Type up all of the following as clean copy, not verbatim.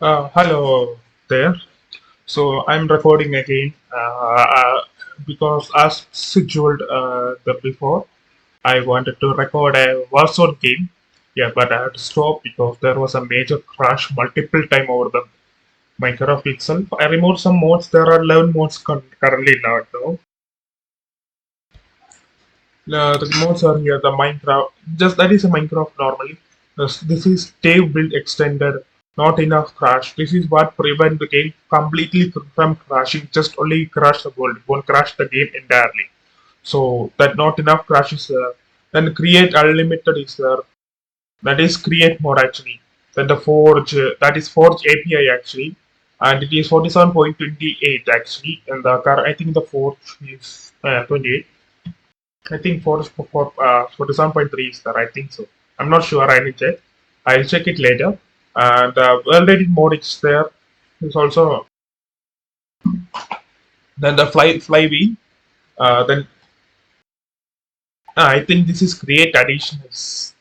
Hello there. So I'm recording again because as scheduled the before, I wanted to record a Warzone game. Yeah, but I had to stop because there was a major crash multiple time over the Minecraft itself. I removed some mods. There are 11 mods currently now. Though. The mods are here. The Minecraft, just that is a Minecraft normally. This is Dave build extended. Not enough crash. This is what prevent the game completely from crashing. Just only crash the world. It won't crash the game entirely. So that not enough crash is there. Then create unlimited is there. That is create mode actually. Then the forge that is forge API actually, and it is 47.28 actually. And the I think the forge is 28. I think 47.3 is there. I think so. I'm not sure. I will check. I'll check it later. And world edit mode is there. It's also then the flywheel. Then I think this is create additions.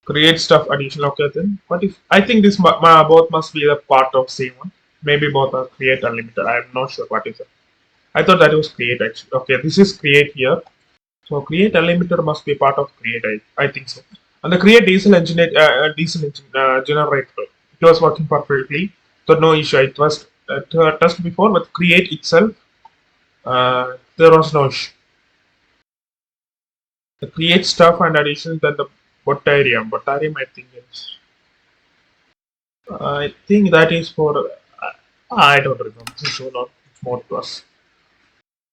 Create stuff additional. Okay then. What if I think this both must be the part of same one. Maybe both are create unlimited. I'm not sure what is it. I thought that was create actually. Okay, this is create here. So create unlimited must be part of create. I think so. And the create diesel engine generator. It was working perfectly. So no issue. It was test before, but create itself there was no issue. The create stuff and addition then the botarium. Botarium I think is. I think that is for. I don't remember. So not it's more plus.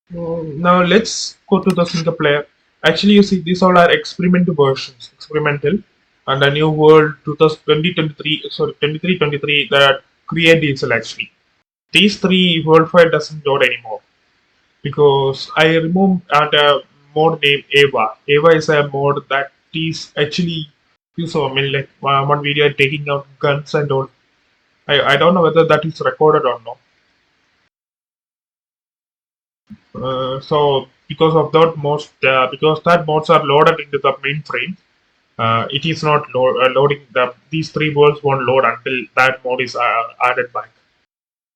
Now let's go to the single player. Actually, you see, these all are experimental versions, experimental, and the new world 2023, sorry, 23, that create diesel actually. These three world file doesn't load anymore because I removed a mod named Ava. Ava is a mod that is actually you saw. I mean, like one video taking out guns and all. I don't know whether that is recorded or not. So because of that most because that mods are loaded into the mainframe, it is not loading these three worlds won't load until that mode is added back.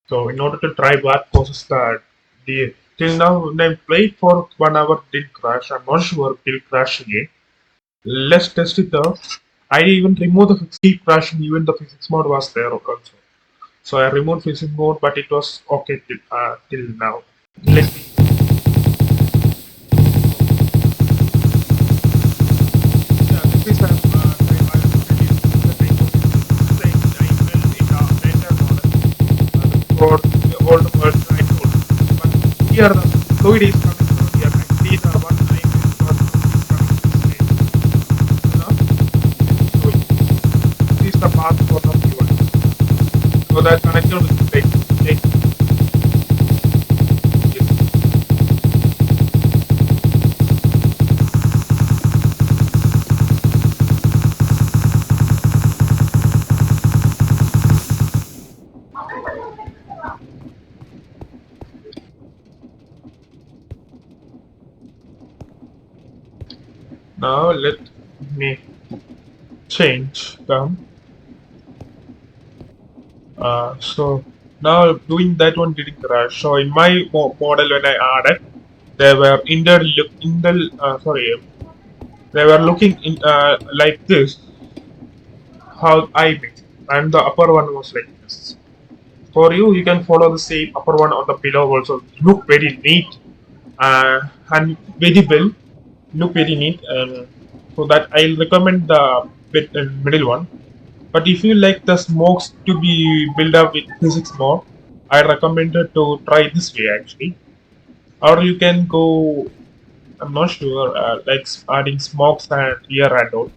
So in order to try that process that the till now when I played for 1 hour did crash. I'm not sure it will crash again. Let's test it out. I even removed the keep crashing even the physics mode was there also. So I removed physics mode but it was okay till now. Let me Yeah, this is time I already the time of saying I will in a later model for the old version I told. But here the fluid is coming from here. Actually, the one I will got is coming this way. So this is the path for the fuel. So that connected with the lake. Yes. Now let me change them. So now doing that one didn't crash. So in my model when I added, they were they were looking in like this. How I made, and the upper one was like this. For you, you can follow the same upper one on the below also. Look very neat and very well. Look very neat, and so that I'll recommend the middle one. But if you like the smokes to be built up with physics mode, I recommend it to try this way actually. Or you can go, I'm not sure, like adding smokes and here and all,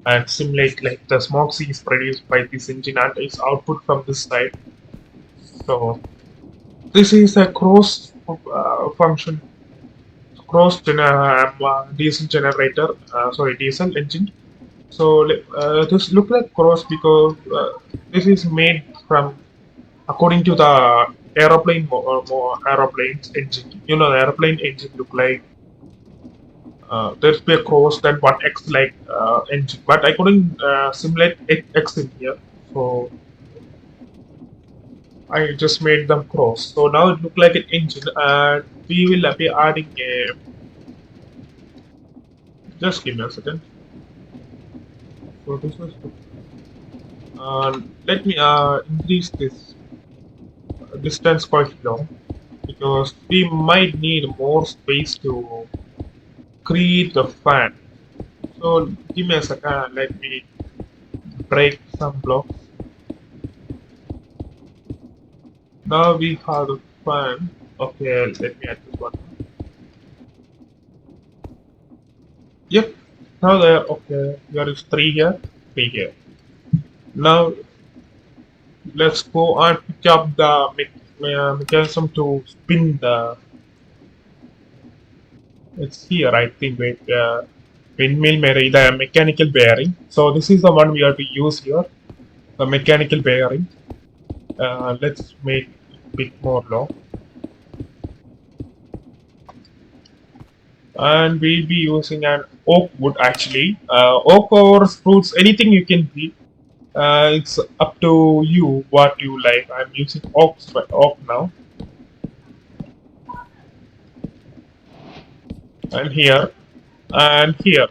and simulate like the smokes is produced by this engine and its output from this side. So this is a cross function, diesel generator, sorry, diesel engine. So this look like cross because this is made from according to the aeroplane's engine. You know, the aeroplane engine look like there's be a cross than one X like engine, but I couldn't simulate X in here. So I just made them cross. So now it look like an engine, and we will be adding a. Just give me a second. So this is. Let me increase this distance quite long because we might need more space to create the fan. So give me a second. Let me break some blocks. Now we have the fan. Okay, let me add this one. Yep. Now there. Okay, there is three here, three here. Now let's go and pick up the mechanism to spin the. It's here, I think. Wait, windmill the mechanical bearing. So this is the one we have to use here. The mechanical bearing. Let's make a bit more long. And we'll be using an oak wood actually. Oak or spruce, anything you can be. It's up to you what you like. I'm using oak now. And here. And here.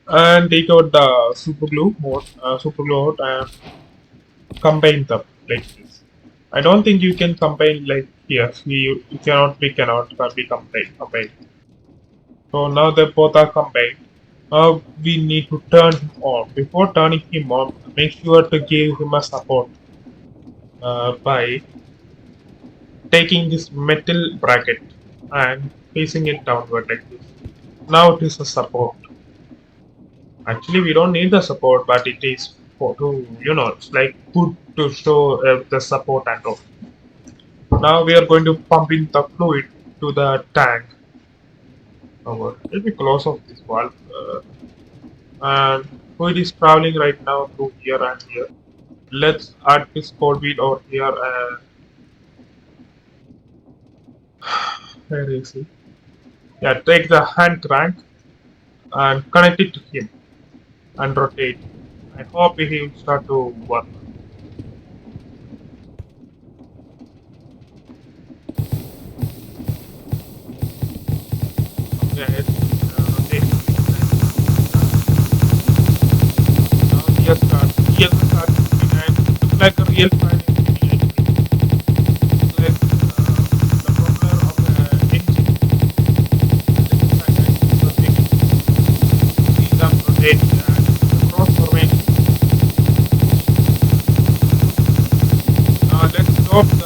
And take out the super glue out and combine them like this. I don't think you can combine like here. We cannot be combined. So now they both are combined. Now we need to turn him on. Before turning him on, make sure to give him a support by taking this metal bracket and placing it downward like this. Now it is a support. Actually, we don't need the support, but it is for to it's like good to show the support and all. Now we are going to pump in the fluid to the tank. Let me close off this valve. And fluid is traveling right now through here and here. Let's add this cold wheel over here and where is he? Yeah, take the hand crank and connect it to him and rotate. I hope he will start to work. Okay, it's rotating. Now he has started moving and it looks like a real fan engine actually. It's like the propeller of an engine. This is like actually rotating. See them rotating and the cross formation. Let's stop the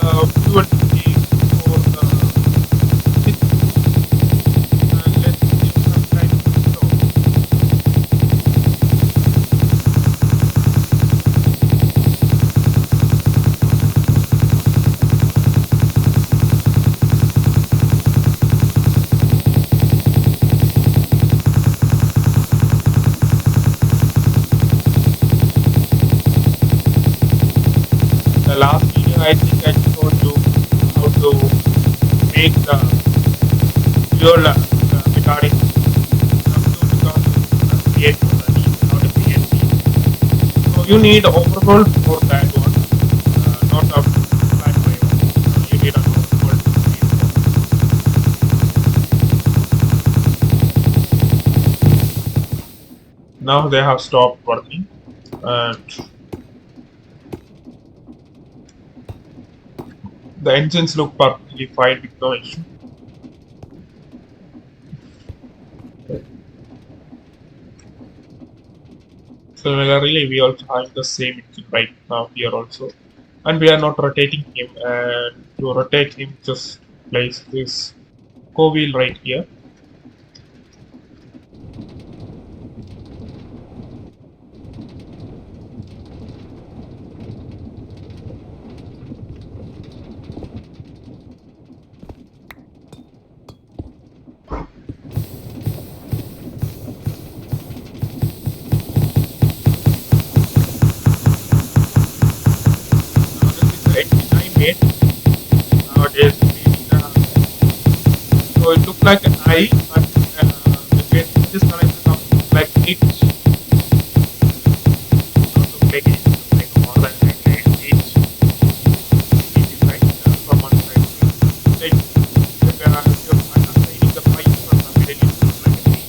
fluid leak for the pit and let's give some time to stop. The last video I think I showed you how to make the fuel regarding create not a PNC. So you need overhaul for that one, not a flat way. You need an overhaul to create one. Now they have stopped working and the engines look perfectly fine with no issue. Similarly, we also have the same engine right now here also, and we are not rotating him. And to rotate him, just place this co-wheel right here. Now this is the engine I made. Nowadays, so it looks like an eye, but the way this connected it's not look like it looks like more than it's like from one side. Like you're assigning the pipe from the middle, it looks like a tree.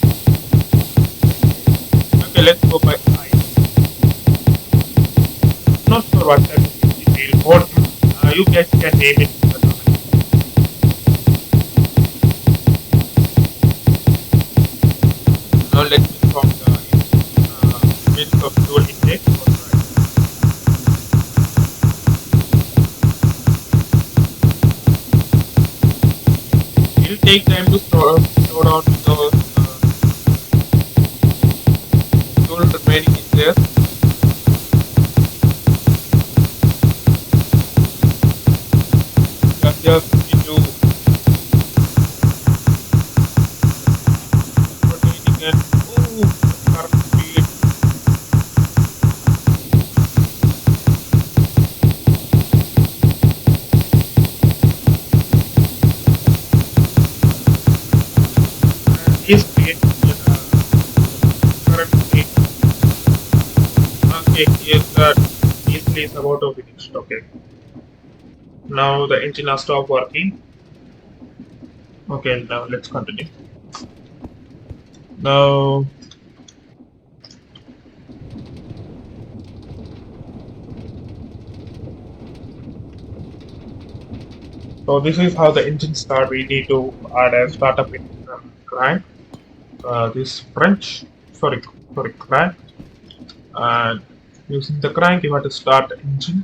Okay, let's go by eye. Not sure what type of detail code. You guys can name it in the comments. Now let me from the bits of fuel intake for the it'll take time to slow down because fuel remaining in there. Just need to rotating and start to feel it. And is creating current state. Okay, here's that easily is about to finish. Okay. Now the engine has stopped working. Okay, now let's continue. Now so this is how the engine start. We need to add a startup in crank. This French, sorry, crank. And using the crank, you have to start the engine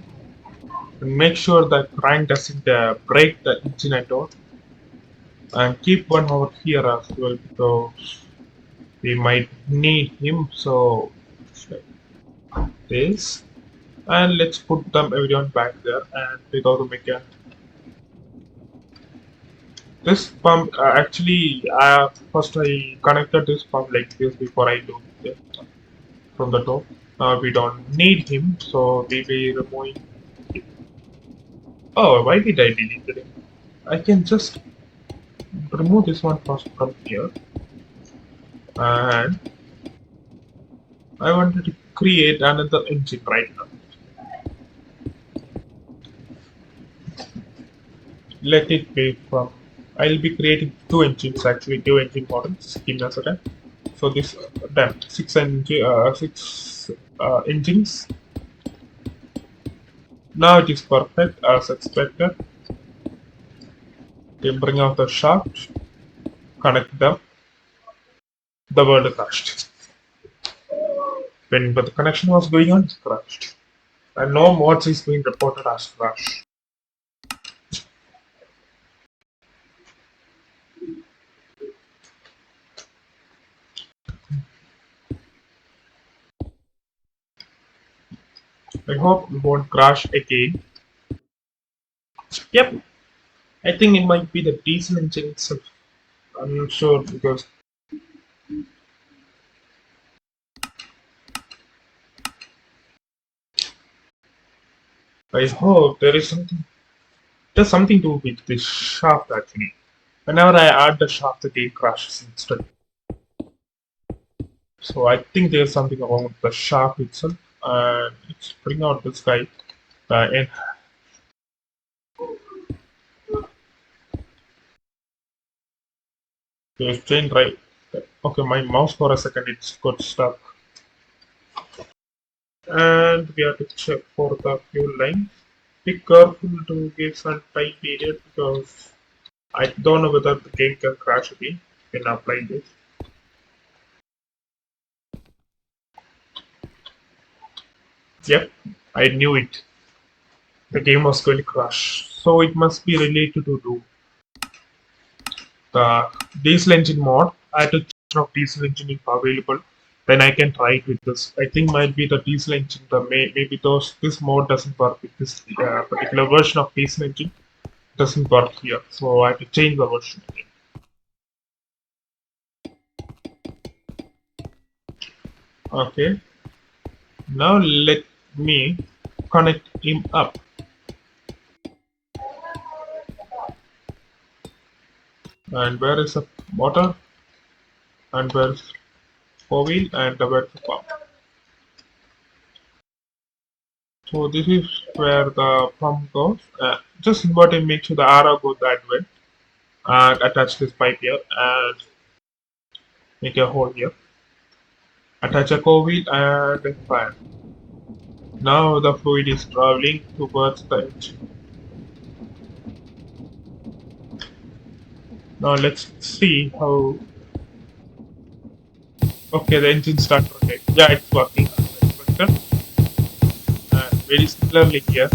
and make sure the crank doesn't break the engine at all. And keep one over here as well because we might need him. So this, and let's put them everyone back there and without the mechanic. This pump actually first I connected this pump like this before I do it from the top. We don't need him, so we will be removing. Oh, why did I delete it? I can just remove this one first from here, and I wanted to create another engine right now. Let it be from. I'll be creating two engines actually, two engine models. Give me a second. So this done six engines. Now it is perfect as expected. You bring out the shaft, connect them. The world crashed. When the connection was going on, it crashed. And no mods is being reported as crash. I hope it won't crash again. Yep, I think it might be the diesel engine itself. I'm not sure because I hope there is something. There's something to do with this shaft actually. Whenever I add the shaft, the game crashes instantly. So I think there's something wrong with the shaft itself. And let's bring out this guy. And there's chain right. Okay, my mouse for a second it's got stuck. And we have to check for the fuel line. Be careful to give some time period because I don't know whether the game can crash again when I apply this. Yep, I knew it. The game was going to crash. So it must be related to do the diesel engine mod. I had to check if diesel engine is available. Then I can try it with this. I think might be the diesel engine. Maybe those this mod doesn't work with this particular version of diesel engine. Doesn't work here. So I have to change the version again. Okay. Now let me connect him up. And where is the motor? And where's four-wheel and where to pump. So this is where the pump goes. Just invert and make sure the arrow goes that way and attach this pipe here and make a hole here. Attach a co-wheel and fire. Now the fluid is traveling towards the engine. Now let's see how. Okay, the engine started rotating. Yeah, it's working as expected. Very similarly here.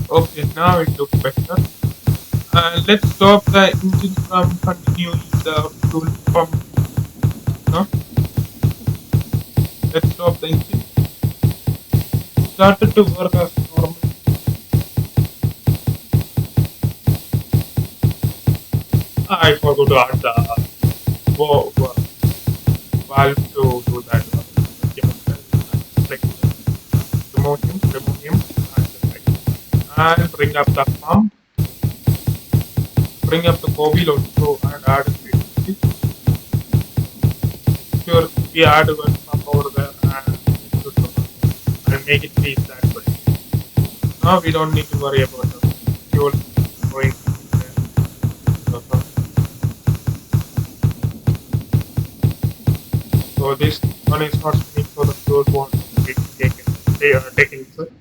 Okay, now it looks better. Let's stop the engine from continuing the fuel pump. No, let's stop the engine. Started to work as normal. I forgot to add the valve to do that one. Yeah, like remove him, and bring up the pump, bring up the coil also, and add it. Sure, we add one pump over there and make it face that way. Now we don't need to worry about the fuel going there. So this one is not spinning, so the fuel won't be taken inside.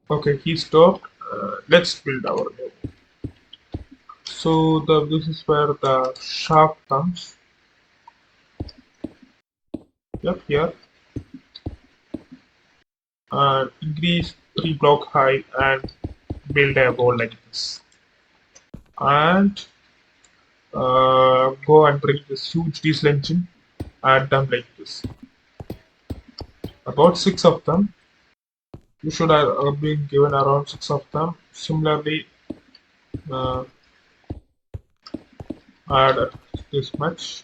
Okay, he stopped. Let's build our new. So this is where the shaft comes. Yep, here. Increase 3 block high and build a wall like this. And go and bring this huge diesel engine, add them like this. About 6 of them. You should have been given around 6 of them. Similarly, uh, add this much.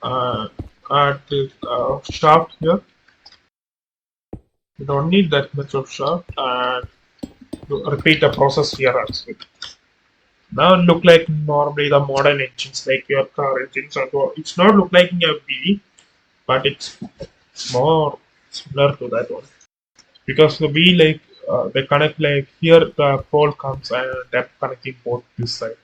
Add this shaft here. You don't need that much of shaft, and repeat the process here as well. Now look like normally the modern engines like your car engines or it's not look like a V, but it's more similar to that one. Because the V like they connect like here the pole comes and they're connecting both this side.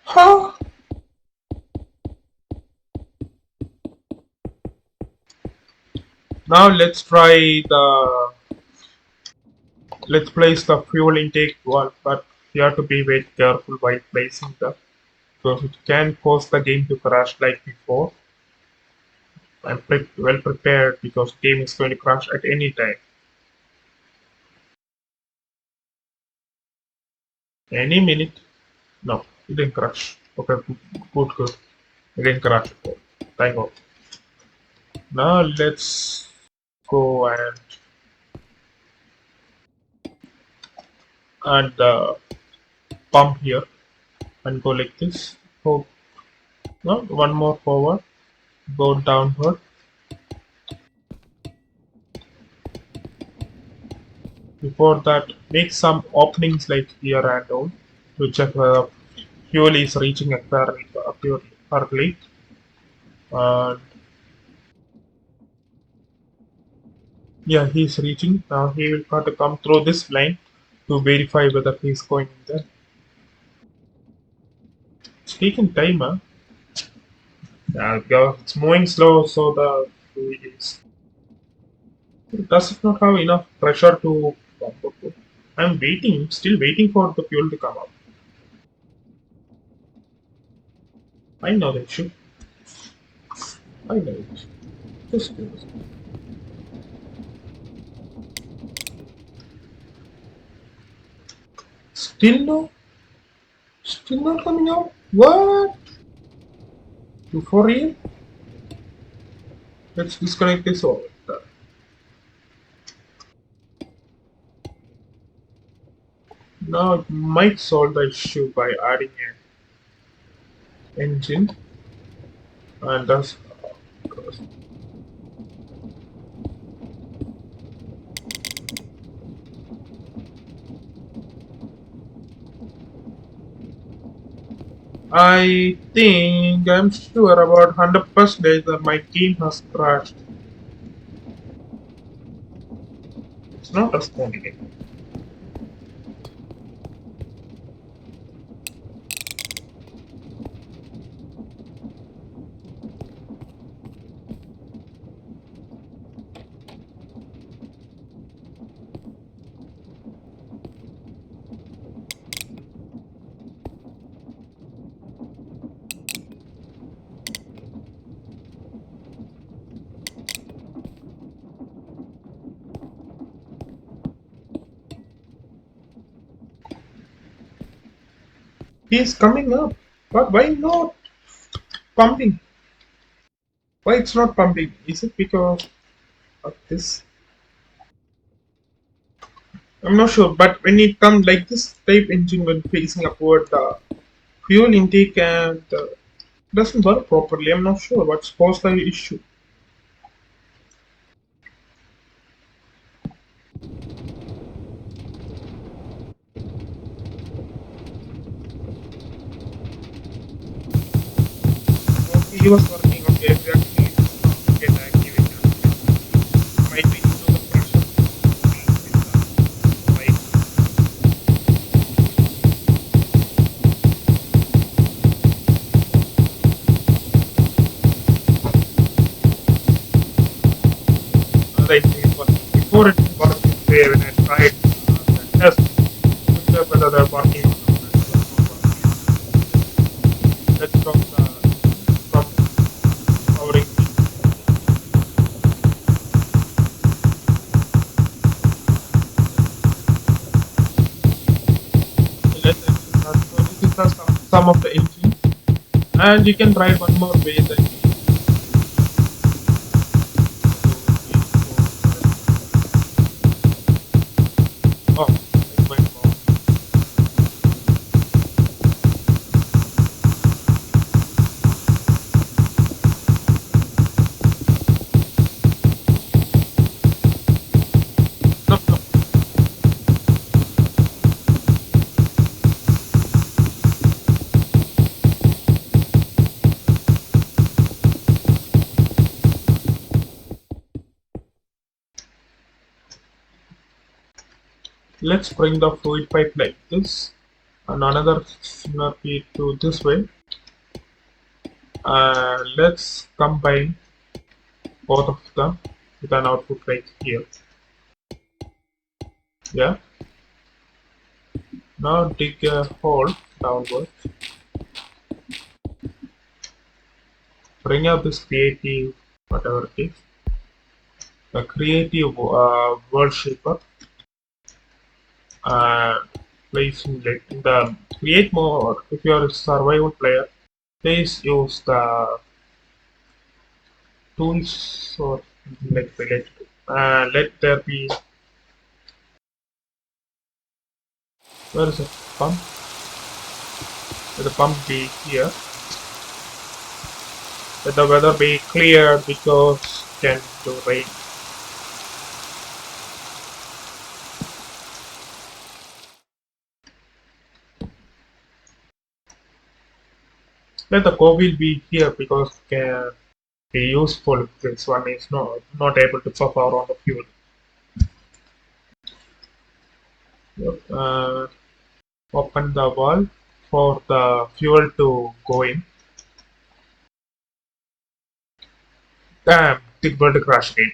Huh? Now let's place the fuel intake valve, but you have to be very careful while placing the because it can cause the game to crash like before. I'm well prepared because game is going to crash at any time. Any minute. No, it didn't crash. Okay, good. It didn't crash. Thank God. Now let's go and add the pump here and go like this. Go no, one more forward. Go downward. Before that, make some openings like here and down to check whether fuel is reaching accurately. And yeah, he's reaching. Now he will have to come through this line to verify whether he's going in there. It's taking time, huh? Yeah, it's moving slow, so the fluid is. Does it not have enough pressure to pump up? I'm waiting, still waiting for the fuel to come up. I know the issue. I know it. Just do this. Still no? Still not coming out? What? You for real? Let's disconnect this all. Now it might solve the issue by adding an engine and thus I think I'm sure about 100% that my game has crashed. It's not responding anymore. He's coming up. But why not pumping? Why it's not pumping? Is it because of this? I'm not sure, but when it comes like this type engine when facing upward, the fuel intake and doesn't work properly. I'm not sure what's caused the issue. Okay, he was working. Okay, exactly. Get activated. Might be due to the pressure. Right. Right thing is working. Before it worked this way when I tried the test, to check whether they're working or not. And it was not working. Let's stop from powering. Let's exit that. So this is the sum of the engine. And you can try one more way that oh, it went wrong. No, no. Let's bring the fluid pipe like this and another similar feed to this way. Let's combine both of them with an output right here. Yeah. Now dig a hole downward. Bring up this creative, whatever it is, the creative world shaper. Place in the create mode. If you are a survival player, please use the tools or like related. Let there be where is it pump? Let the pump be here. Let the weather be clear because can do rain. Let the coil be here because can be useful if this one is not able to perform on the fuel. Yep. Open the valve for the fuel to go in. Damn, the bird crashed again.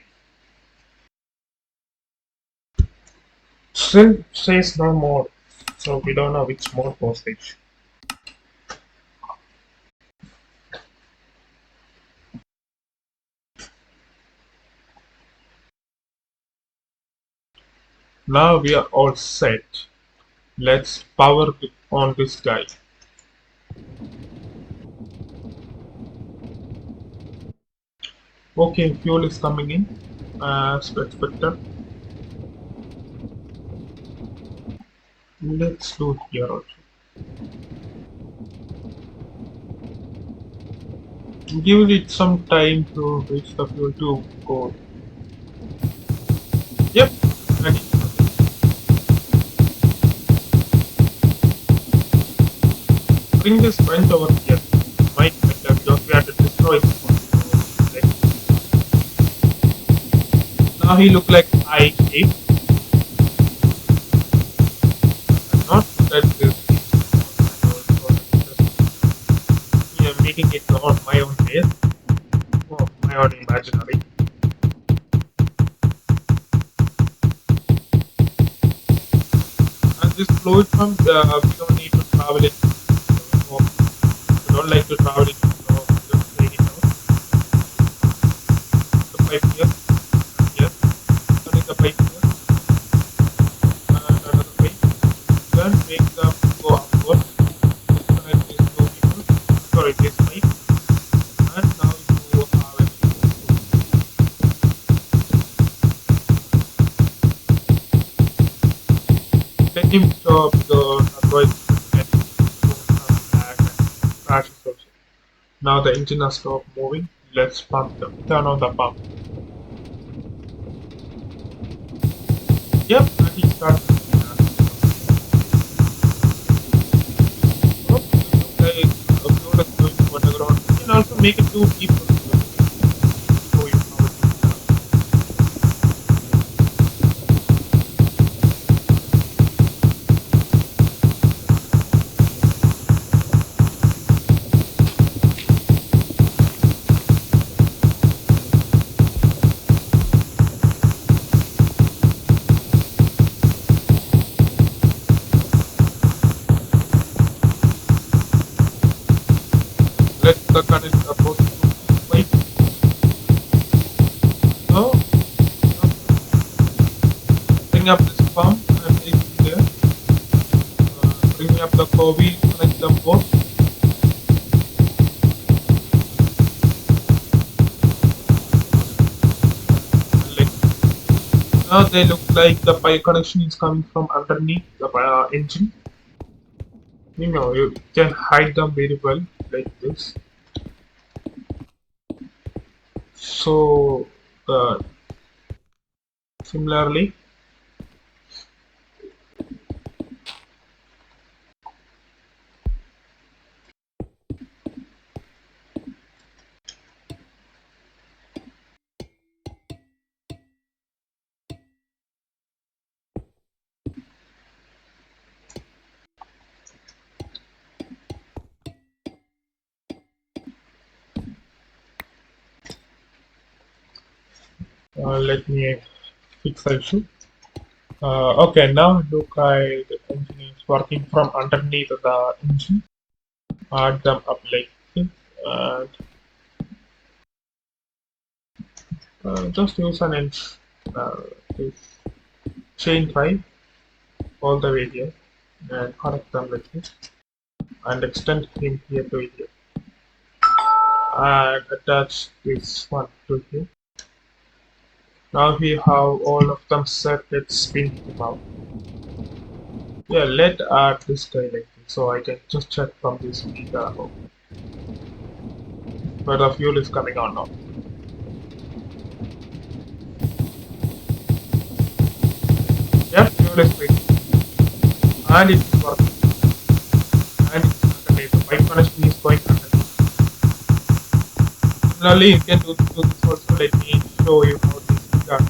Still says no mode, so we don't know which mode was which. Now we are all set. Let's power on this guy. Okay, fuel is coming in as expected. Let's do it here also. Give it some time to reach the fuel to go. Yep, ready. Bring this bench over here. Might better because we have to destroy this one. So, now he look like I ape. Not that this yeah, making it on my own pace. Oh, my own imaginary. And this fluid pump, we don't need to travel it. We don't like to travel it. So just take it out. The pipe here. Here. Turning the pipe here. And another pipe. Then make them go upward. Disconnect these two people. Sorry, this pipe. And now you have an let him stop because otherwise it will come back and crashes also. Now the engine has stopped moving. Let's pump them. Turn on the pump. Yep, and he starts. Oh, okay, a fuel is going to underground. You can also make it too deep. Show you how it is done. Let the current approach to pipe. So, bring up this pump and take it there. Bring up the Kobe, connect them both. Now they look like the pipe connection is coming from underneath the engine. You know, you can hide them very well like this. So, similarly, let me fix the issue. Okay, now look at the engine is working from underneath the engine. Add them up like this. And just use an inch. This chain drive all the way here and connect them like this and extend him here to here and attach this one to here. Now we have all of them set. Let's spin them out. Yeah, let add this guy like this so I can just check from this speaker where the fuel is coming on now. Yeah, fuel is ready and it's working and it's underneath. The pipe connection is going underneath. Similarly, you can do this also. Let me show you how this is done.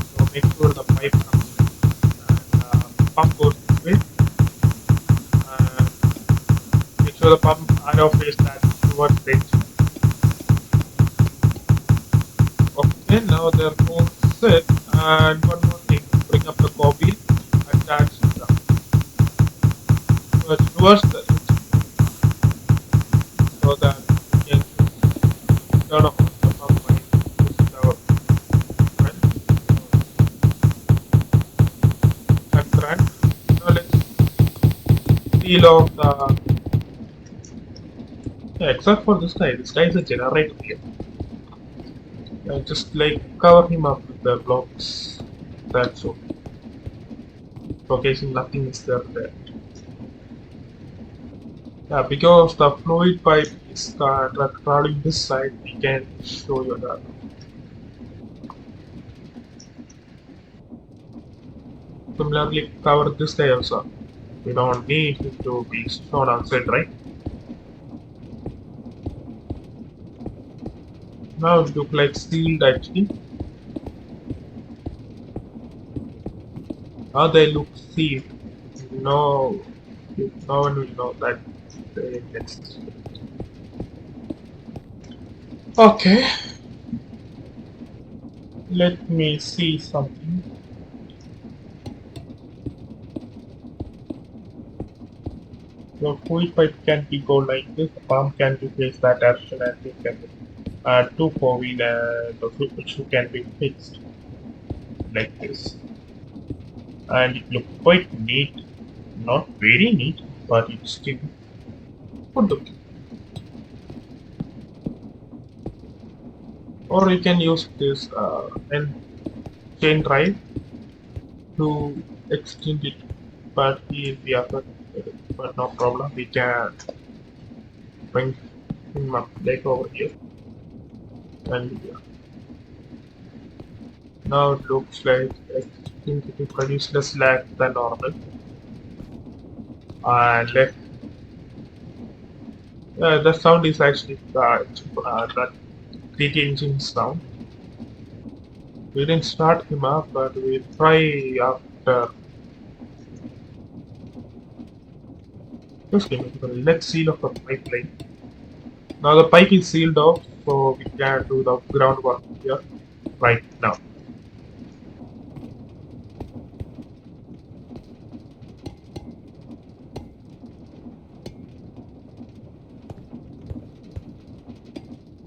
So make sure the pipe comes in and pump goes this way and make sure the pump arrow face that towards the engine. Okay, now there goes it. And one more thing, bring up the copy, attach the towards the engine so that we can turn off the pump by using our friend. That's right. Now let's seal off the. Yeah, except for this guy. This guy is a generator here. Just like cover him up with the blocks. That's all. Showcasing nothing is there. Yeah, because the fluid pipe is traveling this side, we can show you that. Similarly, cover this guy also. We don't need it to be shown outside, right? Now it look like sealed actually. Now they look sealed. No, no one will know that they exist. Okay, let me see something. The fluid pipe can be go like this, the pump can be placed that direction, and we can two four-wheel and the which can be fixed like this. And it looks quite neat. Not very neat, but it's still good looking. Or you can use this and chain drive to extend it, but he will be affected. But no problem, we can bring him up like over here. And yeah. Now it looks like I think it will produce less lag than normal. And the sound is actually that 3D engine sound. We didn't start him up, but we'll try after. Just give me a minute. Let's seal off the pipeline. Now the pipe is sealed off, so we can do the groundwork here right now.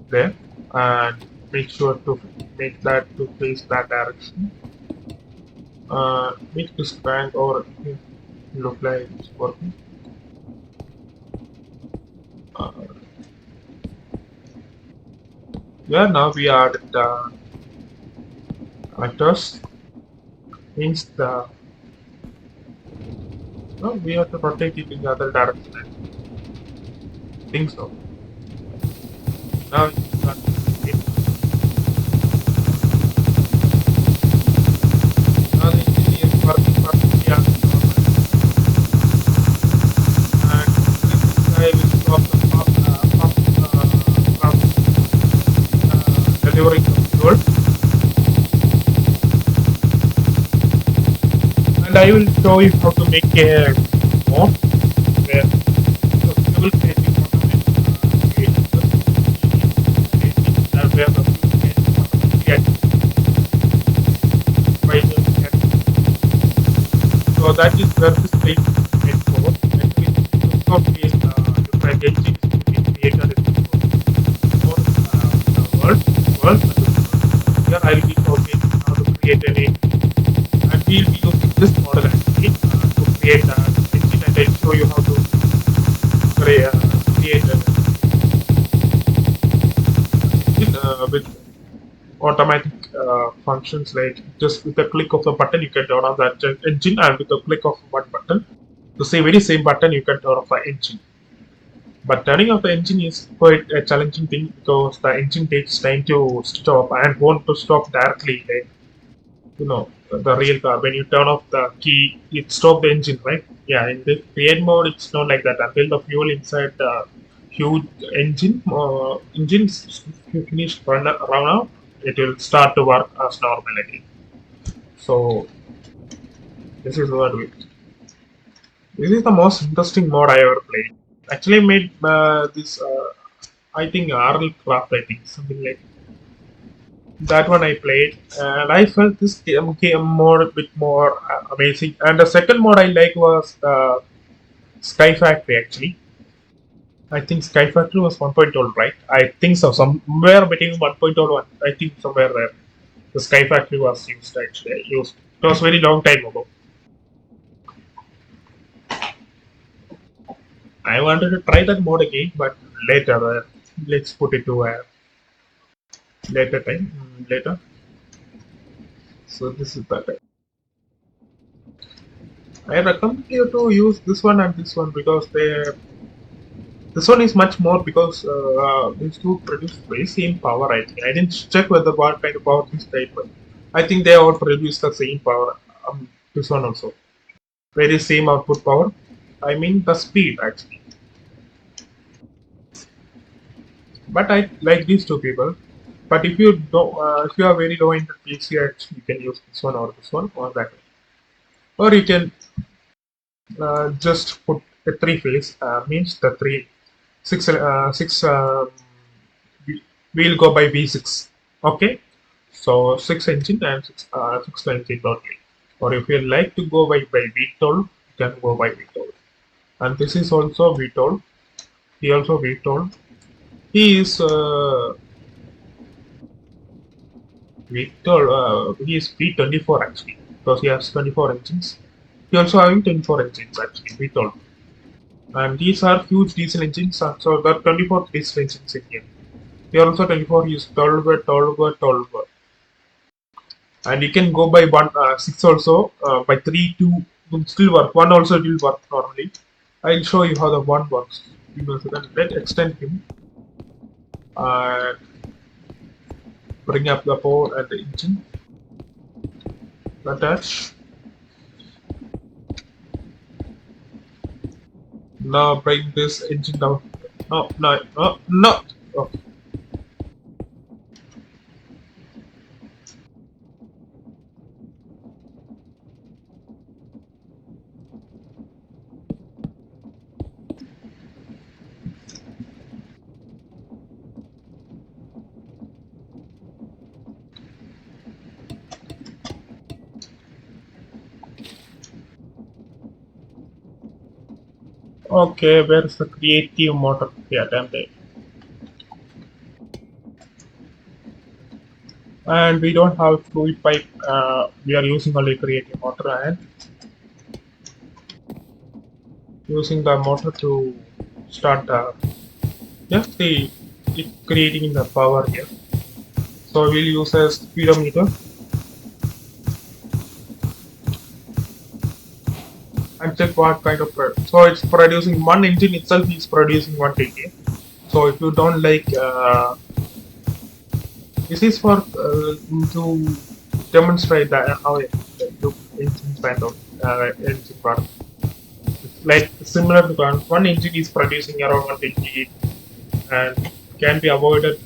There, and make sure to make that to face that direction. Make this crank over look like it's working. Uh, yeah, now we added the connectors. Means the no, we have to rotate it in the other direction. I think so. Now it's not it. Now the engine is working perfectly as normal. And this guy will stop the pump from delivering the fuel. And I will show you how to make a mode where the fuel can be automatically where the fuel can be automatically by so that is where this thing is made for. Actually, to showcase different engines to be created in the world. Here I will be showcasing how to create an engine, and we will be using this model actually to create an engine, and I'll show you how to create an engine with automatic functions like just with a click of the button you can turn on that engine, and with a click of one button, the very same button you can turn off the engine. But turning off the engine is quite a challenging thing because the engine takes time to stop and won't to stop directly like the real car. When you turn off the key, it stops the engine, right? Yeah, in the create mode, it's not like that. Until the fuel inside the huge engines finish run out, it will start to work as normal again. So this is what we. This is the most interesting mod I ever played. Actually, made this. I think RL Craft. I think something like. That one I played, and I felt this game more a bit more amazing. And the second mod I like was Sky Factory. Actually, I think Sky Factory was 1.0, right? I think so. Somewhere between 1.0 and 1. I think somewhere there. The Sky Factory was used actually. Used. It was very long time ago. I wanted to try that mode again, but later. Let's put it to a later time. Later. So this is that. I recommend you to use this one and this one because this one is much more because these two produce very same power. I think I didn't check whether what kind of power this type, but I think they all produce the same power. This one also very same output power. I mean the speed actually. But I like these two people. But if you don't, if you are very low in the PC, actually, you can use this one or that one. Or you can just put a three phase. Means the three six six. We'll go by V6. Okay, so six engine and six engine only. Or if you like to go by VTOL, you can go by VTOL. And this is also VTOL. He also VTOL. He is he is V24 actually because he has 24 engines. He also having 24 engines actually VTOL. And these are huge diesel engines. So there are 24 diesel engines in here. Here also 24 is 12, 12, 12. And you can go by one 6 also by 3 2 will still work. One also will work normally. I'll show you how the one works. Give me a second. Let's extend him and bring up the power and the engine. Attach. Now bring this engine down. No, no, no, no. Oh. Okay, where is the creative motor? Yeah, damn it. And we don't have fluid pipe. We are using only creative motor and using the motor to start the yeah, see it creating the power here. So we'll use a speedometer and check what kind of so it's producing one engine itself is producing 120. So if you don't like this is for to demonstrate that how the engine kind of engine part. It's like similar to one engine is producing around 120 and can be avoided.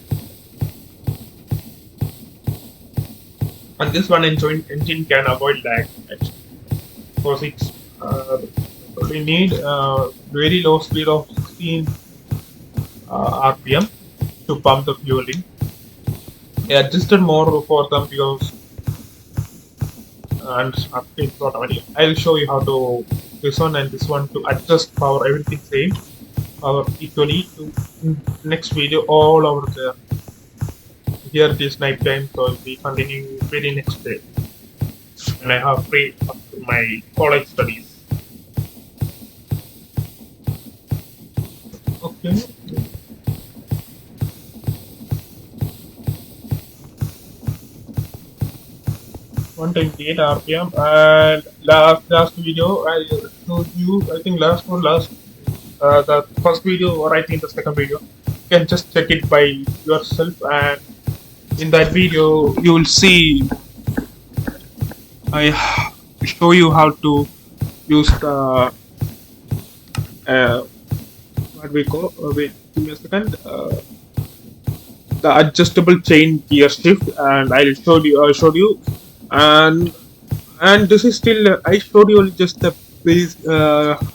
And this one engine can avoid lag actually. Because it's we need very low speed of 16 RPM to pump the fuel in. I adjusted more for them because and it's not automatic. I'll show you how to this one and this one to adjust power everything same power equally to next video all over there. Here it is night time, so I'll be continuing very next day. And I have free after my college studies. Okay. 128 RPM and last video I showed you I think last the first video or I think the second video you can just check it by yourself and in that video you will see I show you how to use the what we call wait give me a second the adjustable chain gear shift and I showed you and this is still I showed you just the base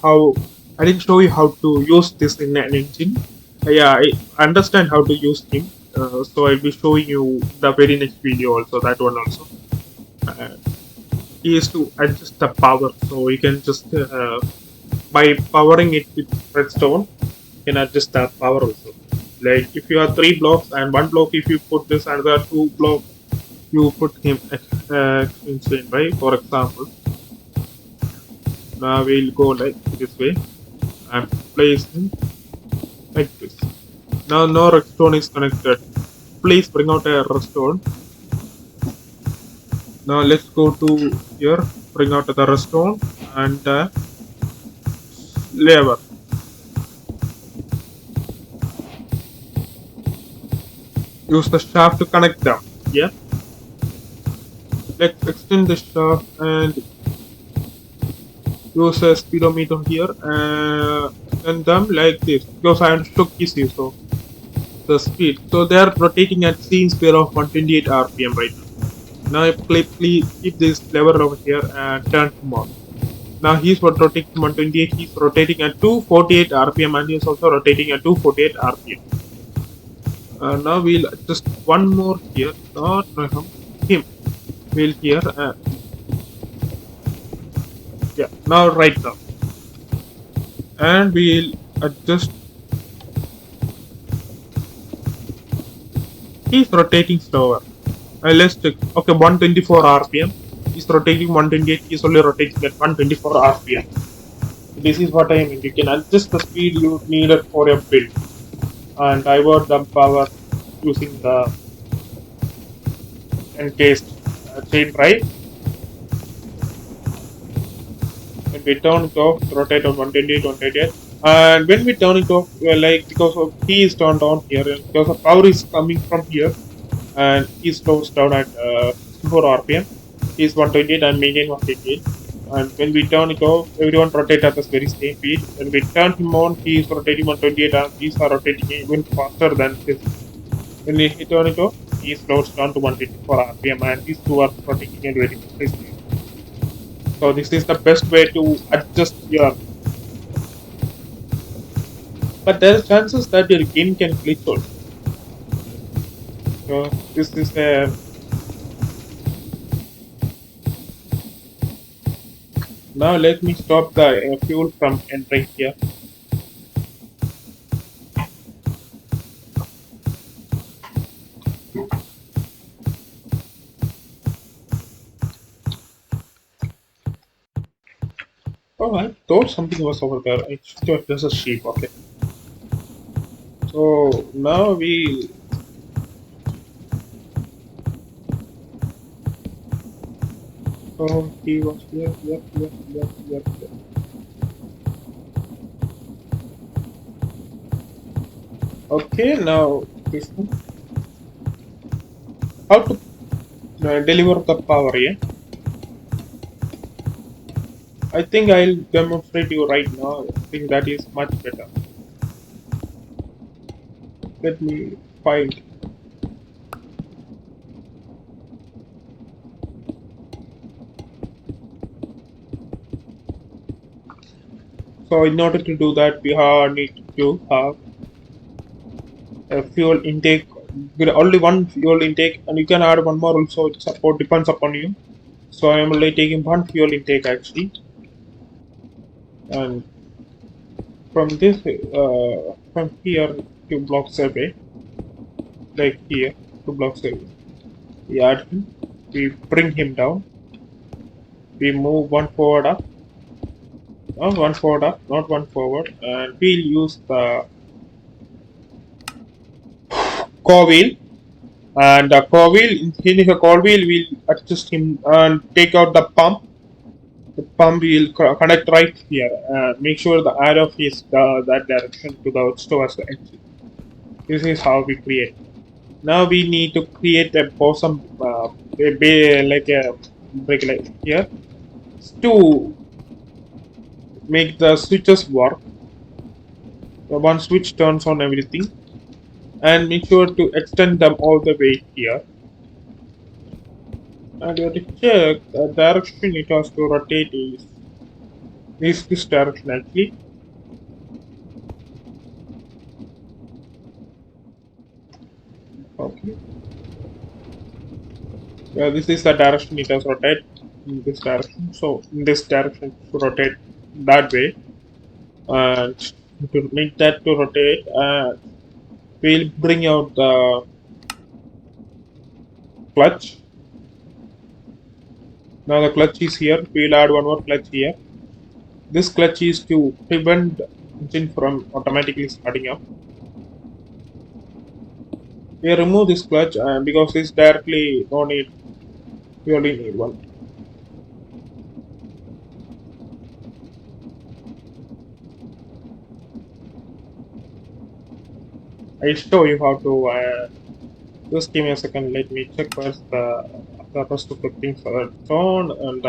how I didn't show you how to use this in an engine. Yeah, I understand how to use him So I'll be showing you the very next video also, that one also. And is to adjust the power, so you can just by powering it with redstone, you can adjust the power also. Like if you have 3 blocks and 1 block, if you put this, another 2 blocks you put him insane, right? For example, now we'll go like this way and place him like this. Now no redstone is connected. Please bring out a redstone. Now let's go to here, bring out the redstone and lever. Use the shaft to connect them. Yeah. Let's extend the shaft and use a speedometer here and them like this, because I understood easy, so the speed. So they are rotating at scene speed of 128 RPM right now. Now if please keep this lever over here and turn him on. Now he's rotating 128, he's rotating at 248 RPM and he's also rotating at 248 RPM. Now we'll just one more here, not him. We'll here, yeah, now right now. And we'll adjust. He's rotating slower. Let's check. Okay, 124 RPM. He's rotating 128. He's only rotating at 124 RPM. This is what I mean. You can adjust the speed you needed for your build and divert the power using the encased chain drive. When we turn it off, rotate on 128, 128. And when we turn it off, like because of T is turned on here, and because the power is coming from here, and he slows down at 64 RPM. He's 128 and maintain 128. And when we turn it off, everyone rotate at the very same speed. When we turn him on, he is rotating 128 and these are rotating even faster than this. When we turn it off, he slows down to 124 RPM and these two are rotating at very fast speed. So this is the best way to adjust your. But there are chances that your game can glitch also. So this is a. Now let me stop the fuel from entering here. Oh, I thought something was over there. It's just a sheep. Okay. So now we. Oh, he was here. Yep. Okay, now this one. How to deliver the power? Yeah. I think I'll demonstrate you right now. I think that is much better. Let me find. So in order to do that, we need to have a fuel intake. Only one fuel intake, and you can add one more also. It support depends upon you. So I am only taking one fuel intake actually, and from this from here 2 blocks away, like here 2 blocks away, we add him, we bring him down, we move one forward up, not one forward up, not one forward, and we'll use the cogwheel. And the cogwheel, in the cogwheel, we'll adjust him and take out the pump. The pump will connect right here. Make sure the arrow is that direction to the towards the engine. This is how we create. Now we need to create a bosom, like a break like here to make the switches work. One switch turns on everything, and make sure to extend them all the way here. And you have to check the direction it has to rotate is this direction actually. Okay. Yeah, this is the direction it has rotate in this direction. So in this direction to rotate that way, and to make that to rotate, we'll bring out the clutch. Now the clutch is here. We'll add one more clutch here. This clutch is to prevent engine from automatically starting up. We remove this clutch because it's directly no need. We only need one. I'll show you how to. Just give me a second. Let me check first the rest of the things are on, and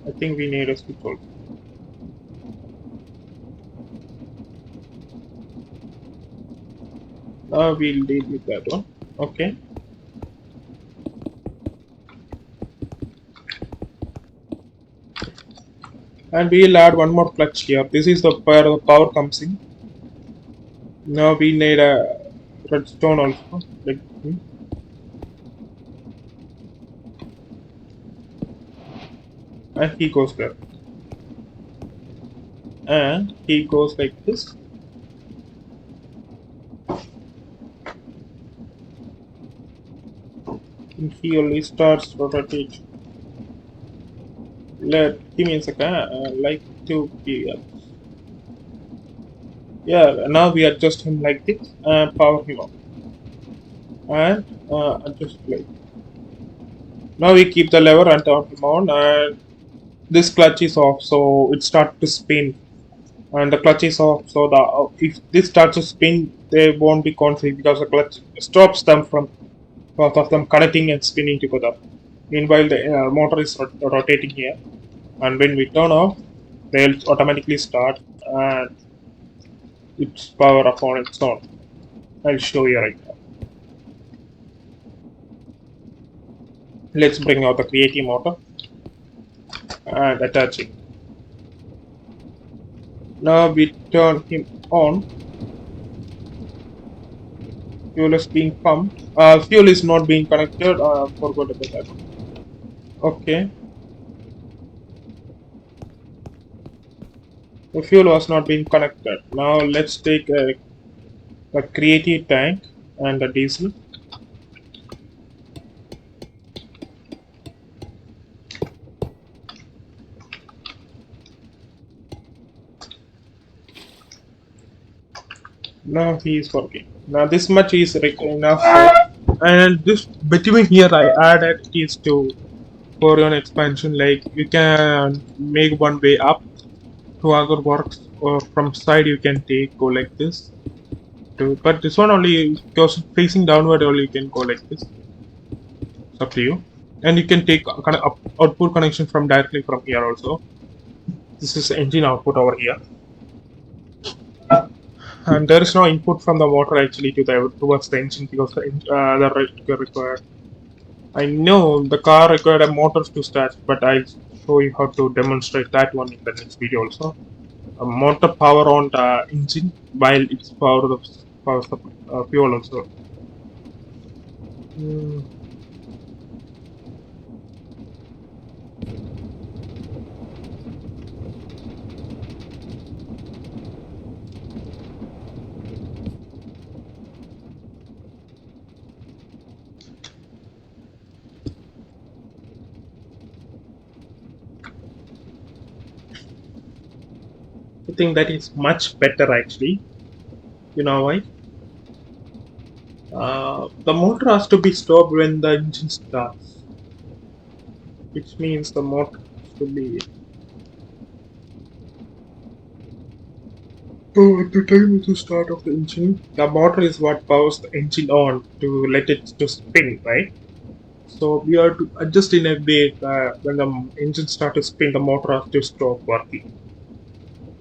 I think we need a switch also. Now we'll deal with that one. Okay. And we'll add one more clutch here. This is the where the power comes in. Now we need a redstone also. Like, and he goes there. And he goes like this. And he only starts rotating. Give me a second. Like to be. Yeah, now we adjust him like this and power him up. And adjust like. Now we keep the lever and turn him on, and this clutch is off, so it starts to spin. And the clutch is off, so the if this starts to spin, they won't be config because the clutch stops them from both of them connecting and spinning together. Meanwhile, the motor is rotating here, and when we turn off, they'll automatically start and its power up on its own. I'll show you right now. Let's bring out the creative motor and attach it. Now we turn him on. Fuel is being pumped. Fuel is not being connected. Forgot about that. Okay. The fuel was not being connected. Now let's take a creative tank and a diesel. Now he is working. Now this much is enough. And this between here I added is to for your expansion. Like you can make one way up to other works, or from side you can take go like this. But this one only goes facing downward. Only you can go like this. It's up to you. And you can take kind of output connection from directly from here also. This is engine output over here. And there is no input from the motor actually towards the engine because the required. I know the car required a motor to start, but I'll show you how to demonstrate that one in the next video also. A motor power on the engine while it's power the fuel also. Hmm. I think that is much better actually. You know why? The motor has to be stopped when the engine starts, which means the motor has to be. Oh, at the time of the start of the engine, the motor is what powers the engine on to let it to spin, right? So we are to adjust in a way that when the engine starts to spin, the motor has to stop working.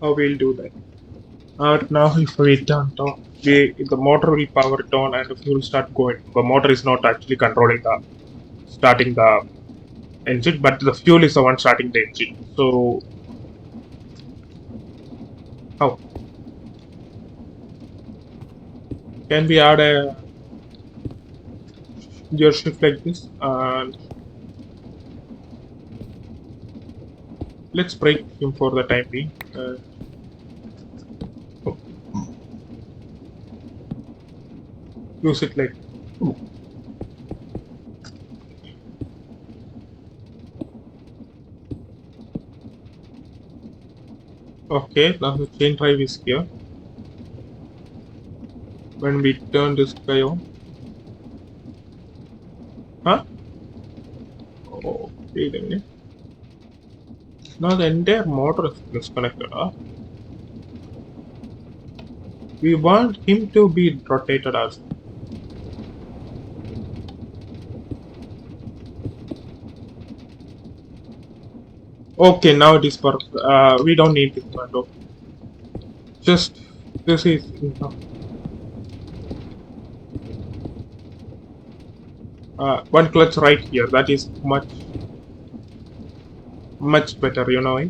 How we'll do that? Now if we turn on, the motor will power it on and the fuel start going. The motor is not actually controlling the starting the engine, but the fuel is the one starting the engine. So how can we add a gear shift like this, and let's break him for the time being. Use it like. Okay, now the chain drive is here. When we turn this guy on, huh? Oh, wait a minute. Now the entire motor is disconnected. Huh? We want him to be rotated as. Okay, now it is perfect. We don't need this window. Just this is enough. One clutch right here. That is much better. You know.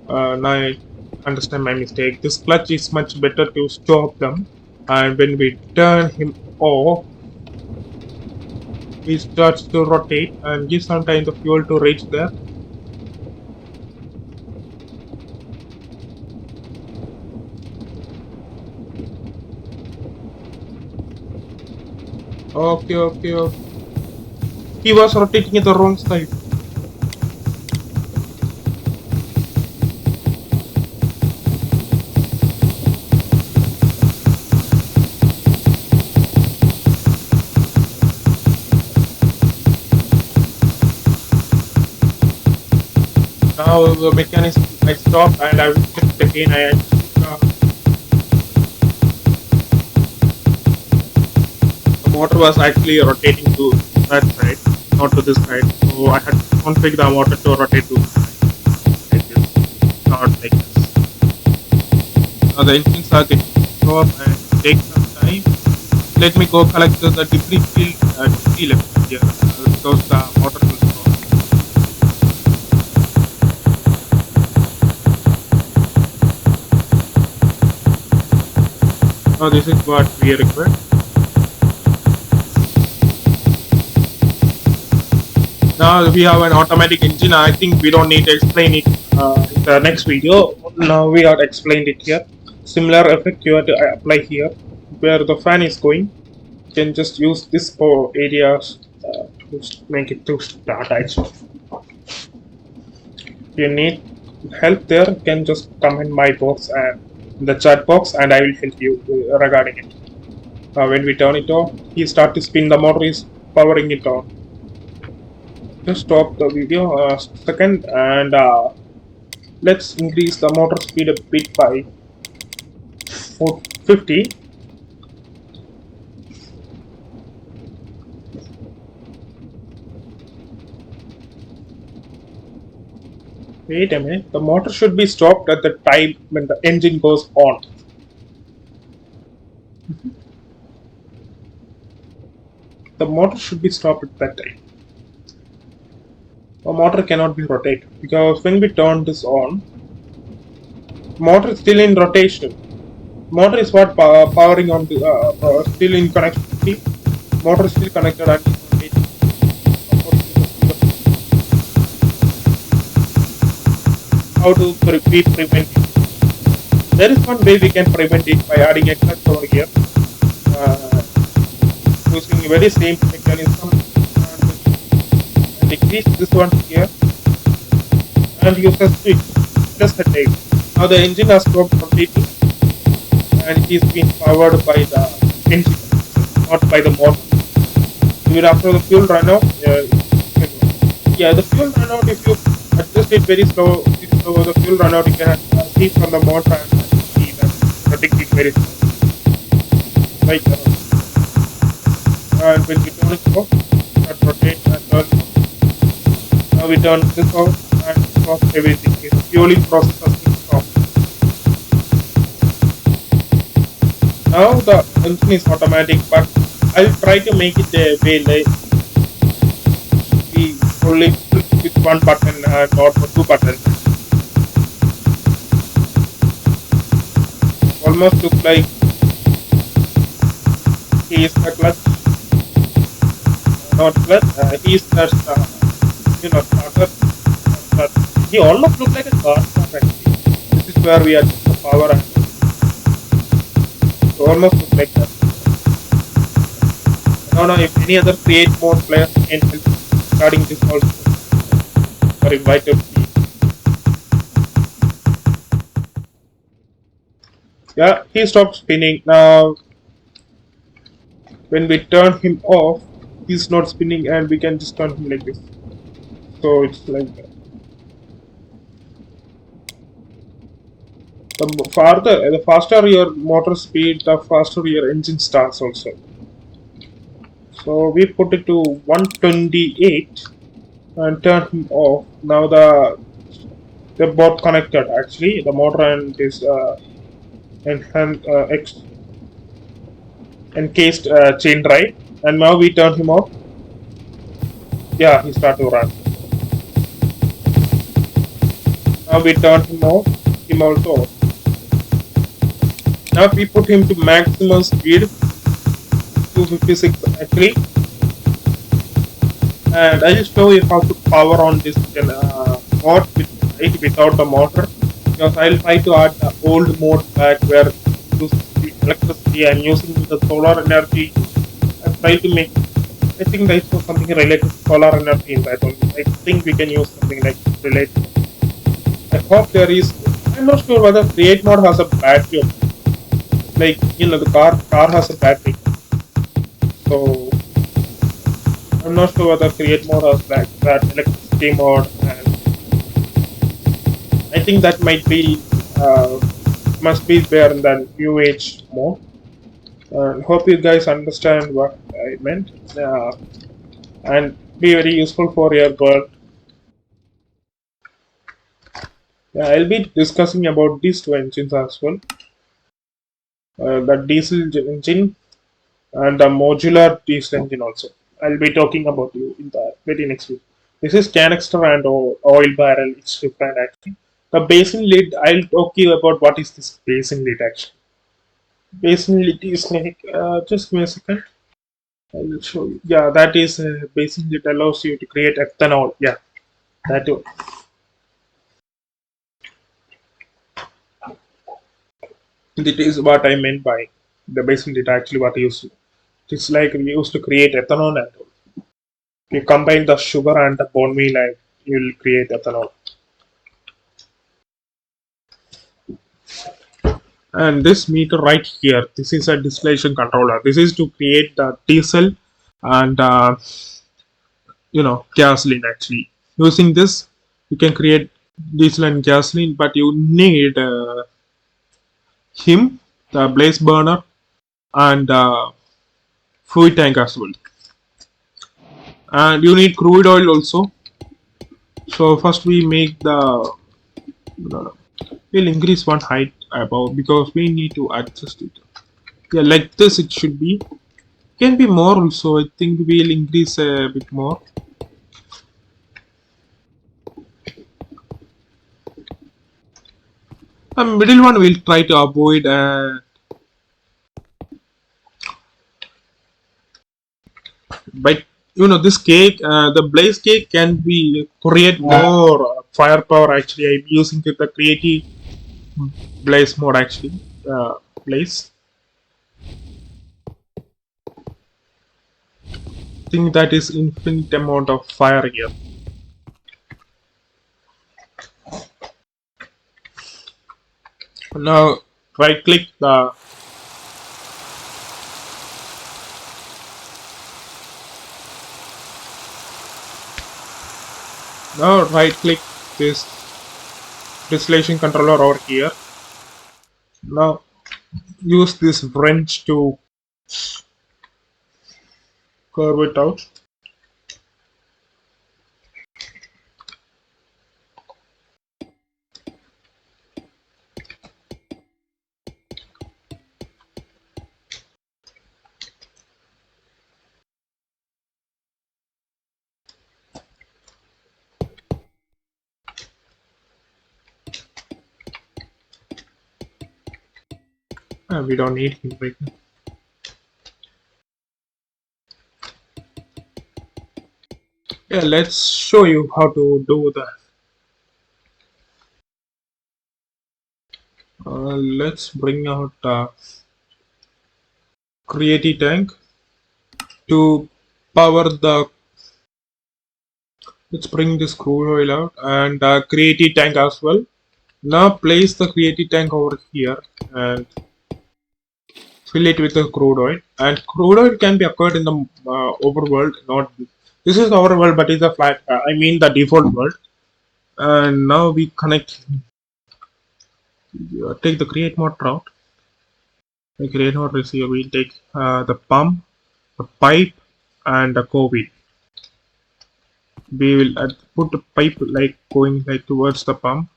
Now I understand my mistake. This clutch is much better to stop them. And when we turn him off, he starts to rotate and give some time the fuel to reach there. Okay. He was rotating at the wrong side. Now the mechanism I stop and I will shift again. The motor was actually rotating to that side, not to this side. So I had to configure the motor to rotate to this side. Like this, not like this. Now the engines are getting stop and take some time. Let me go collect the debris left here because the motor will stop. Now this is what we require. Now we have an automatic engine. I think we don't need to explain it in the next video. Now we have explained it here. Similar effect you have to apply here. Where the fan is going, you can just use this for areas to make it to start actually. If you need help there, you can just comment my box and the chat box and I will help you regarding it. When we turn it on, he start to spin, the motor is powering it on. Just stop the video a second and let's increase the motor speed a bit by 450. Wait a minute, the motor should be stopped at the time when the engine goes on. The motor should be stopped at that time. The motor cannot be rotated because when we turn this on, motor is still in rotation. Motor is what powering on the still in connectivity. Motor is still connected and is rotating. How to prevent it? There is one way we can prevent it by adding a clutch over here. Using a very same mechanism and decrease this one here and use a switch just a tape. Now the engine has stopped completely and it is being powered by the engine, not by the motor. Even after the fuel run out, the fuel run out, if you adjust it very slow, the fuel run out you can see from the motor and see that protecting very slow. Like and when we turn it off, that rotate and turn off. Now we turn this off and stop everything. The fueling process has been stopped. Now the engine is automatic, but I'll try to make it a way like we only click with one button and not for two buttons. Almost look like he is the clutch. not well. He's just starter. But he almost looked like a car start actually. This is where we adjust the power and it almost look like that. I don't know if any other create mode players can help regarding this also or invited me. Yeah, he stopped spinning. Now when we turn him off, he's not spinning and we can just turn him like this. So it's like that. The faster your motor speed, the faster your engine starts also. So we put it to 128 and turn him off. Now they're both connected actually, the motor and this encased chain drive. And now we turn him off. Yeah, he start to run. Now we turn him off. Him also off. Now we put him to maximum speed, 256 actually. And I will show you how to power on this mod without the motor. Because I'll try to add the old mode back where use the electricity. I'm using the solar energy. I try to make. I think there is something related to solar energy in that only. I think we can use something like related. I hope there is. I'm not sure whether create mode has a battery. Like the car has a battery. So I'm not sure whether create mode has that electricity mode, and I think that might be must be there in the new age mode. Hope you guys understand what I meant, and be very useful for your work. Yeah, I'll be discussing about these two engines as well. The diesel engine and the modular diesel engine also. I'll be talking about you in the very next week. This is canister and oil barrel. It's different actually. The basin lid. I'll talk you about what is this basin lid actually. Basin lid is like just give me a second. I will show you. Yeah, that is basin lid allows you to create ethanol. Yeah, that too. That is what I meant by the basin lid. Actually, what I used to. It's like we used to create ethanol and you combine the sugar and the bone meal and you will create ethanol. And this meter right here, this is a distillation controller. This is to create the diesel and gasoline actually. Using this, you can create diesel and gasoline, but you need him, the blaze burner, and fluid tank as well. And you need crude oil also. So first we make we'll increase one height above because we need to adjust it. Yeah, like this it should be. Can be more also. I think we'll increase a bit more. The middle one we'll try to avoid. But this cake, the blaze cake can be create more firepower. Actually, I'm using the creative blaze mode actually. Blaze. I think that is infinite amount of fire here. Now right click the now right click this distillation controller over here. Now use this wrench to curve it out. We don't need him right now. Yeah, let's show you how to do that. Let's bring out create tank to power the. Let's bring this crude oil out and create tank as well. Now place the create tank over here and fill it with the crude oil. And crude oil can be acquired in the overworld. Not this is the overworld, but it's a flat. I mean the default world. And now we connect. Take the create mode route. The create mode receiver. We take the pump, the pipe, and the COVID. We will put the pipe like going like towards the pump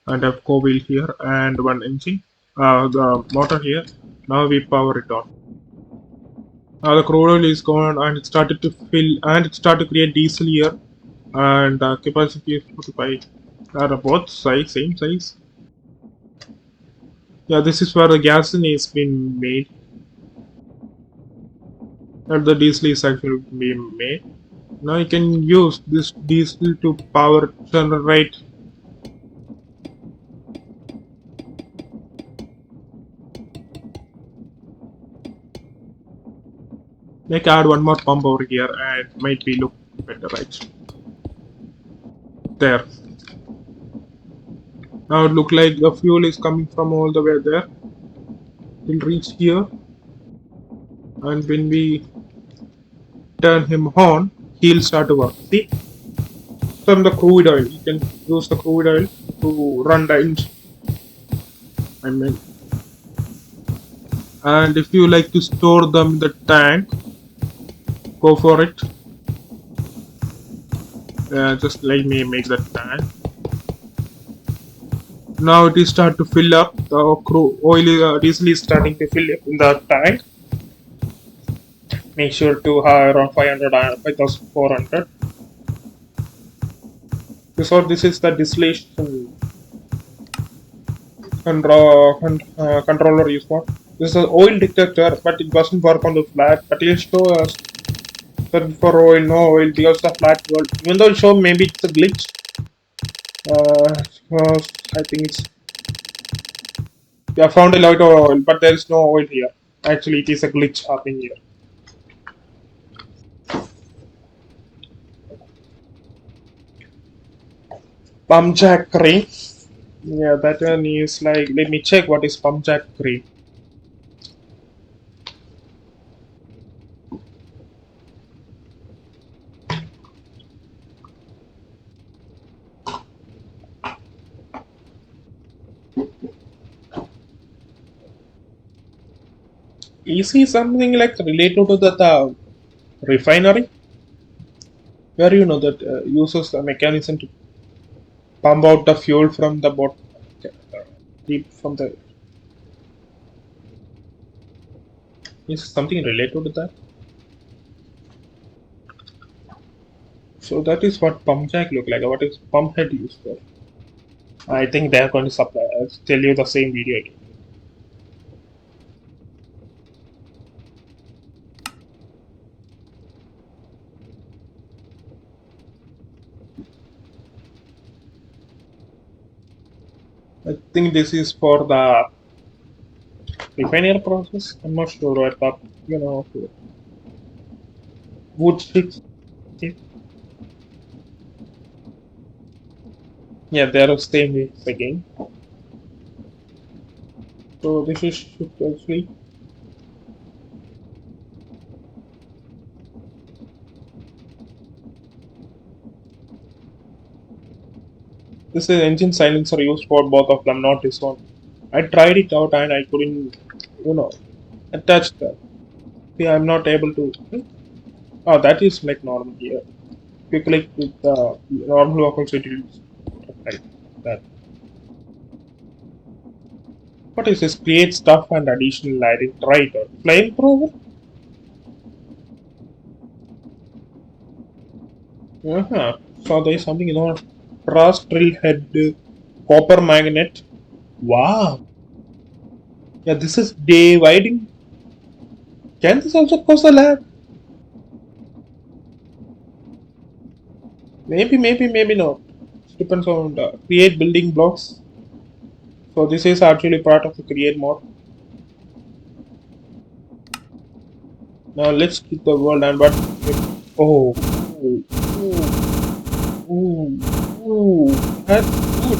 and have coil here and one engine, the motor here. Now we power it on. Now the crude oil is gone and it started to fill and it started to create diesel here, and capacity is 45. Are both same size. Yeah, this is where the gasoline is being made and the diesel is actually being made. Now you can use this diesel to power generate. Like add one more pump over here and might be look better, right? There. Now it look like the fuel is coming from all the way there. We'll reach here, and when we turn him on, he'll start to work. See, from the crude oil, you can use the crude oil to run the engine. I mean, and if you like to store them in the tank, go for it. Just let me make the tank. Now it is start to fill up. The crude oil diesel is starting to fill up in the tank. Make sure to have around 500 5400. So this is the distillation controller used for. This is an oil detector, but it doesn't work on the flat. But it show us that for oil, no oil because the flat world. Even though it show maybe it's a glitch. I think it's yeah found a lot of oil, but there is no oil here. Actually, it is a glitch happening here. Pump jack crane. Yeah, that one is like. Let me check what is pump jack crane. Is he something like related to the refinery? Where you know that uses a mechanism to pump out the fuel from the bot deep from the is something related to that. So that is what pump jack look like. What is pump head used for? I think they are going to supply, tell you the same video again. I think this is for the refinery process. I'm not sure what that wood sticks. Yeah, they are same way again. So this is actually this is engine silencer used for both of them, not this one. I tried it out and I couldn't, attach that. See, I'm not able to. Oh, that is like normal here. If you click with the normal vocals, it will like that. What is this? Create stuff and additional lighting. Right. Flamethrower? Uh-huh. So there is something, brass drill head, copper magnet. Wow. Yeah, this is dividing. Can this also cause a lag? Maybe not. Depends on the create building blocks. So this is actually part of the create mod. Now let's keep the world and what? Oh, ooh, ooh, ooh, that's good.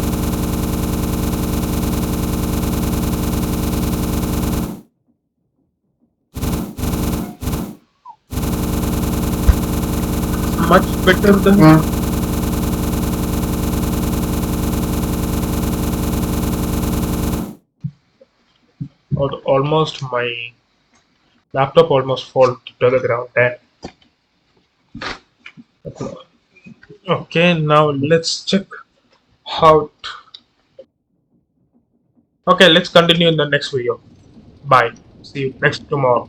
Much better than almost my laptop almost fall to the ground there. Okay, now let's check how. Okay, let's continue in the next video. Bye. See you next tomorrow.